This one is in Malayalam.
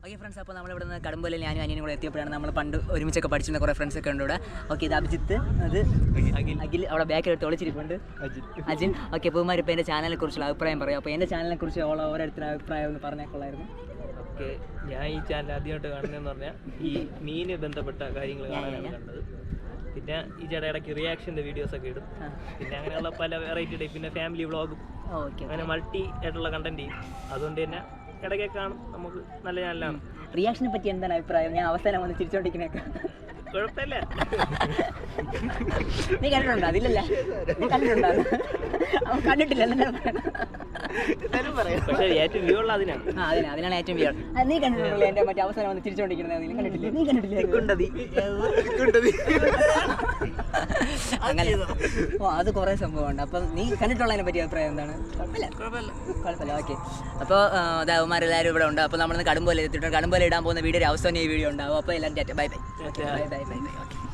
ഓക്കെ ഫ്രണ്ട്സ്, അപ്പോൾ നമ്മളിവിടെ നിന്ന് കടുമ്പോലിൽ ഞാനും അനിയനും കൂടെ എത്തിയപ്പോഴാണ് നമ്മൾ പണ്ട് ഒരുമിച്ചൊക്കെ പഠിച്ചിരുന്ന കുറേ ഫ്രണ്ട്സൊക്കെ ഉണ്ട് ഇവിടെ. ഓക്കെ, ഇത് അഭിജിത്ത്, അത് അഖിൽ, അവിടെ ബാക്കിലിട്ട് ഒളിച്ചിരിപ്പുണ്ട് അജിൻ. ഓക്കെ, പൂമാർ ഇപ്പോൾ എൻ്റെ ചാനലിനെ കുറിച്ചുള്ള അഭിപ്രായം പറയാം. അപ്പോൾ എൻ്റെ ചാനലിനെ കുറിച്ച് ഓരോരുത്തരുടെ അഭിപ്രായം ഒന്ന് പറഞ്ഞാൽ കൊള്ളായിരുന്നു. ഓക്കെ, ഞാൻ ഈ ചാനൽ ആദ്യമായിട്ട് കാണുന്നതെന്ന് പറഞ്ഞാൽ ഈ മീന് ബന്ധപ്പെട്ട കാര്യങ്ങൾ കാണാനാണ് കണ്ടത്. പിന്നെ ഈ ചേട്ടാ ഇടയ്ക്ക് റിയാക്ഷൻ്റെ വീഡിയോസൊക്കെ ഇടും. പിന്നെ അങ്ങനെയുള്ള പല വെറൈറ്റി ടൈപ്പ്, പിന്നെ ഫാമിലി വ്ളോഗും അങ്ങനെ മൾട്ടി ആയിട്ടുള്ള കണ്ടന്റ് ചെയ്യും. അതുകൊണ്ട് തന്നെ ഇടയ്ക്ക് കാണും. നമുക്ക് നല്ല ചാനലാണ്. റിയാക്ഷനെ പറ്റി എന്താണ് അഭിപ്രായം? ഞാൻ അവസാനം വന്ന് ചിരിച്ചോണ്ടിരിക്കുന്നേക്കെ കുഴപ്പമില്ല. നീ കണ്ടിട്ടുണ്ടോ? അതില്ലല്ല, നീ കണ്ടിട്ടുണ്ടോ? കണ്ടിട്ടില്ല, പക്ഷേ ഏറ്റവും വ്യൂ ഉള്ള അതിനാണ്. അതിനാണ് ഏറ്റവും വ്യൂ. നീ കണ്ടിട്ടുണ്ടല്ലോ എൻ്റെ മറ്റേ അവസാനം വന്ന് ചിരിച്ചോണ്ടിരിക്കുന്നത്? കണ്ടിട്ടില്ലേ? നീ കണ്ടിട്ടില്ലേ? അങ്ങനെ അത് കുറേ സംഭവമുണ്ട്. അപ്പം നീ കണ്ടിട്ടുള്ളതിനെ പറ്റി അഭിപ്രായം എന്താണ്? കുഴപ്പമില്ല. ഓക്കെ, അപ്പോൾ അവന്മാരെല്ലാവരും ഇവിടെ ഉണ്ട്. അപ്പോൾ നമ്മളിന്ന് കടുമ്പോല എത്തിയിട്ടുണ്ട്. കടുമ്പോല ഇടാൻ പോകുന്ന വീഡിയോ അവസാനം ഈ വീഡിയോ ഉണ്ടാവും. അപ്പോൾ എല്ലാവരും ബൈ ബൈ. ഓക്കെ.